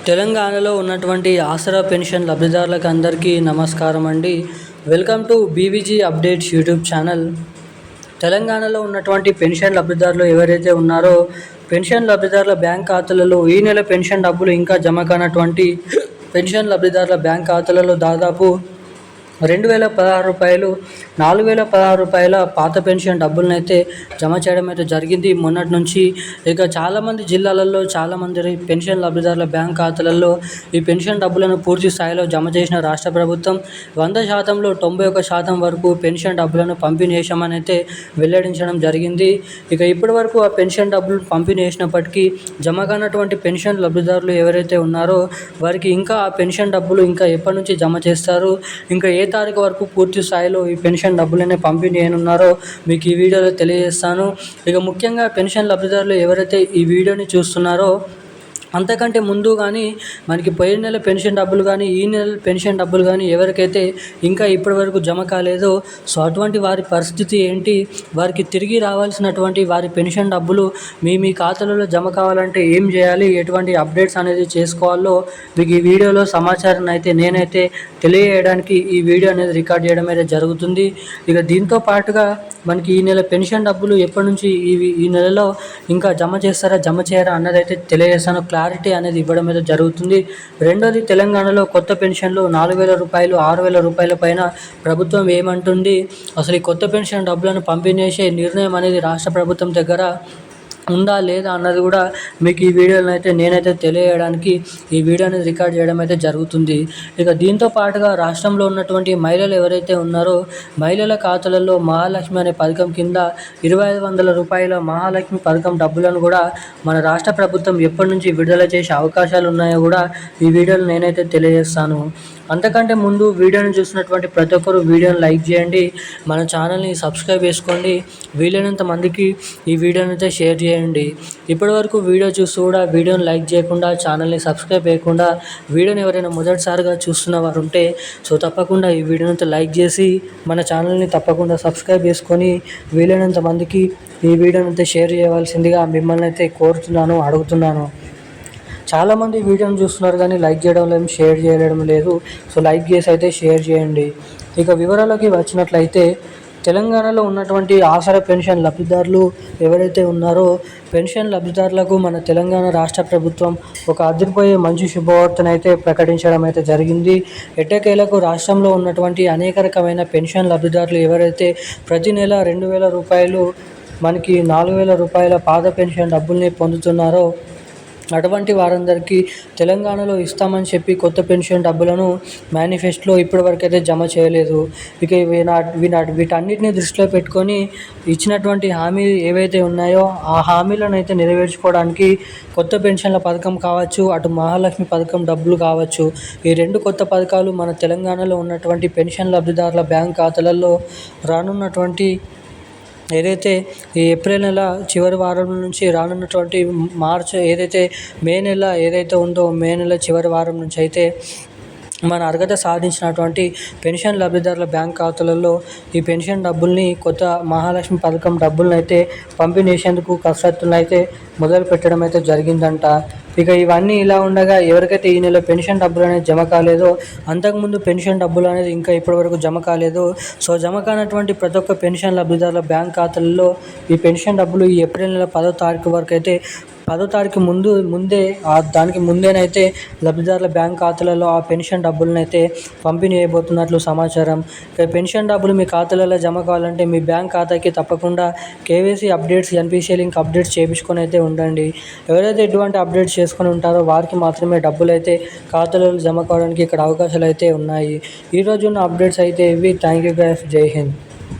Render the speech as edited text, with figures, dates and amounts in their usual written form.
తెలంగాణలో ఉన్నటువంటి ఆసరా పెన్షన్ లబ్ధిదారులకు అందరికీ నమస్కారం అండి. Welcome to BVG updates YouTube channel. తెలంగాణలో ఉన్నటువంటి పెన్షన్ లబ్ధిదారులు ఎవరైతే ఉన్నారో పెన్షన్ లబ్ధిదారుల బ్యాంక్ ఖాతాలలో ఈ నెల పెన్షన్ డబ్బులు ఇంకా జమ కానటువంటి పెన్షన్ లబ్ధిదారుల బ్యాంక్ ఖాతాలలో దాదాపు 2016 రూపాయలు 4016 రూపాయల పాత పెన్షన్ డబ్బులను అయితే జమ చేయడం అయితే జరిగింది మొన్నటి నుంచి. ఇక చాలామంది జిల్లాలలో చాలామంది పెన్షన్ లబ్ధిదారుల బ్యాంక్ ఖాతాలలో ఈ పెన్షన్ డబ్బులను పూర్తి స్థాయిలో జమ చేసిన రాష్ట్ర ప్రభుత్వం 100%లో 91% వరకు పెన్షన్ డబ్బులను పంపిణీ చేశామని అయితే వెల్లడించడం జరిగింది. ఇక ఇప్పటి వరకు ఆ పెన్షన్ డబ్బులు పంపిణీ చేసినప్పటికీ జమ కానటువంటి పెన్షన్ లబ్ధిదారులు ఎవరైతే ఉన్నారో వారికి ఇంకా ఆ పెన్షన్ డబ్బులు ఇంకా ఎప్పటి నుంచి జమ చేస్తారు, ఇంకా ఏ తారీఖు వరకు పూర్తి స్థాయిలో ఈ పెన్షన్ డబ్బులనే పంపిణీ చేయనున్నారో మీకు ఈ వీడియోలో తెలియజేస్తాను. ఇక ముఖ్యంగా పెన్షన్ లబ్ధిదారులు ఎవరైతే ఈ వీడియోని చూస్తున్నారో అంతకంటే ముందు కానీ మనకి పోయిన నెల పెన్షన్ డబ్బులు కానీ ఈ నెల పెన్షన్ డబ్బులు కానీ ఎవరికైతే ఇంకా ఇప్పటివరకు జమ కాలేదో సో అటువంటి వారి పరిస్థితి ఏంటి, వారికి తిరిగి రావాల్సినటువంటి వారి పెన్షన్ డబ్బులు మీ ఖాతాలలో జమ కావాలంటే ఏం చేయాలి, ఎటువంటి అప్డేట్స్ అనేది చేసుకోవాలో మీకు ఈ వీడియోలో సమాచారాన్ని అయితే నేనైతే తెలియజేయడానికి ఈ వీడియో అనేది రికార్డ్ చేయడం అయితే జరుగుతుంది. ఇక దీంతో పాటుగా మనకి ఈ నెల పెన్షన్ డబ్బులు ఎప్పటి నుంచి ఈ నెలలో ఇంకా జమ చేస్తారా జమ చేయరా అన్నదైతే తెలియజేస్తాను. క్లారిటీ అనేది ఇవ్వడం అయితే జరుగుతుంది. రెండోది, తెలంగాణలో కొత్త పెన్షన్లు 4000 రూపాయలు 6000 రూపాయల పైన ప్రభుత్వం ఏమంటుంది, అసలు ఈ కొత్త పెన్షన్ డబ్బులను పంపిణీ చేసే నిర్ణయం అనేది రాష్ట్ర ప్రభుత్వం దగ్గర ఉందా లేదా అన్నది కూడా మీకు ఈ వీడియోలో అయితే నేనైతే తెలియజేయడానికి ఈ వీడియో అనేది రికార్డ్ చేయడం అయితే జరుగుతుంది. ఇక దీంతో పాటుగా రాష్ట్రంలో ఉన్నటువంటి మహిళలు ఎవరైతే ఉన్నారో మహిళల ఖాతాలలో మహాలక్ష్మి అనే పథకం కింద 2500 రూపాయల మహాలక్ష్మి పథకం డబ్బులను కూడా మన రాష్ట్ర ప్రభుత్వం ఎప్పటి నుంచి విడుదల చేసే అవకాశాలు ఉన్నాయో కూడా ఈ వీడియోలో నేనైతే తెలియజేస్తాను. అంతకంటే ముందు వీడియోని చూసినటువంటి ప్రతి ఒక్కరు వీడియోని లైక్ చేయండి, మన ఛానల్ని సబ్స్క్రైబ్ చేసుకోండి, వీలైనంత మందికి ఈ వీడియోని అయితే షేర్ చేయండి. ఇప్పటివరకు వీడియో చూస్తూ కూడా వీడియోని లైక్ చేయకుండా ఛానల్ని సబ్స్క్రైబ్ చేయకుండా వీడియోని ఎవరైనా మొదటిసారిగా చూస్తున్న వారు ఉంటే సో తప్పకుండా ఈ వీడియోని అయితే లైక్ చేసి మన ఛానల్ని తప్పకుండా సబ్స్క్రైబ్ చేసుకొని వీలైనంత మందికి ఈ వీడియోని అయితే షేర్ చేయవలసిందిగా మిమ్మల్ని అయితే కోరుతున్నాను, అడుగుతున్నాను. చాలామంది వీడియోని చూస్తున్నారు కానీ లైక్ చేయడం లేదు, షేర్ చేయడం లేదు. సో లైక్ చేసి అయితే షేర్ చేయండి. ఇక వివరాలకి వచ్చినట్లయితే తెలంగాణలో ఉన్నటువంటి ఆసరా పెన్షన్ లబ్ధిదారులు ఎవరైతే ఉన్నారో పెన్షన్ లబ్ధిదారులకు మన తెలంగాణ రాష్ట్ర ప్రభుత్వం ఒక అదిరిపోయే మంచి శుభవార్తను అయితే ప్రకటించడం అయితే జరిగింది. ఎట్టకేలకు రాష్ట్రంలో ఉన్నటువంటి అనేక రకమైన పెన్షన్ లబ్ధిదారులు ఎవరైతే ప్రతి నెల 2000 రూపాయలు మనకి 4000 రూపాయల పాత పెన్షన్ డబ్బుల్ని పొందుతున్నారో అటువంటి వారందరికీ తెలంగాణలో ఇస్తామని చెప్పి కొత్త పెన్షన్ డబ్బులను మేనిఫెస్టోలో ఇప్పటివరకు అయితే జమ చేయలేదు. ఇక వీటన్నిటిని దృష్టిలో పెట్టుకొని ఇచ్చినటువంటి హామీలు ఏవైతే ఉన్నాయో ఆ హామీలను అయితే నెరవేర్చుకోవడానికి కొత్త పెన్షన్ల పథకం కావచ్చు, అటు మహాలక్ష్మి పథకం డబ్బులు కావచ్చు, ఈ 2 కొత్త పథకాలు మన తెలంగాణలో ఉన్నటువంటి పెన్షన్ లబ్ధిదారుల బ్యాంక్ ఖాతాలలో రానున్నటువంటి ఏదైతే ఈ ఏప్రిల్ నెల చివరి వారం నుంచి రానున్నటువంటి మార్చ్ ఏదైతే మే నెల ఏదైతే ఉందో మే నెల చివరి వారం నుంచి అయితే మన అర్హత సాధించినటువంటి పెన్షన్ లబ్ధిదారుల బ్యాంక్ ఖాతాలలో ఈ పెన్షన్ డబ్బుల్ని కొత్త మహాలక్ష్మి పథకం డబ్బులను అయితే పంపిణీ చేసేందుకు కసరత్తులను అయితే మొదలు పెట్టడం అయితే జరిగిందంట. ఇక ఇవన్నీ ఇలా ఉండగా ఎవరికైతే ఈ నెల పెన్షన్ డబ్బులు అనేది జమ కాలేదో అంతకుముందు పెన్షన్ డబ్బులు అనేది ఇంకా ఇప్పటివరకు జమ కాలేదు. సో జమ కానటువంటి ప్రతి ఒక్క పెన్షన్ లబ్ధిదారుల బ్యాంక్ ఖాతాలలో ఈ పెన్షన్ డబ్బులు ఈ ఏప్రిల్ నెల 10వ తారీఖు వరకు అయితే 10వ తారీఖు దానికి ముందేనైతే లబ్ధిదారుల బ్యాంక్ ఖాతాలలో ఆ పెన్షన్ డబ్బులను అయితే పంపిణీ చేయబోతున్నట్లు సమాచారం. ఇక పెన్షన్ డబ్బులు మీ ఖాతాలలో జమ కావాలంటే మీ బ్యాంక్ ఖాతాకి తప్పకుండా KYC updates, NPCI link updates చేయించుకొని అయితే ఉండండి. ఎవరైతే ఎటువంటి అప్డేట్స్ చేసుకొని ఉంటారో వారికి మాత్రమే డబ్బులు అయితే ఖాతాలలో జమ కావడానికి ఇక్కడ అవకాశాలు అయితే ఉన్నాయి. ఈరోజు ఉన్న అప్డేట్స్ అయితే ఇవి. Thank you guys. జై హింద్.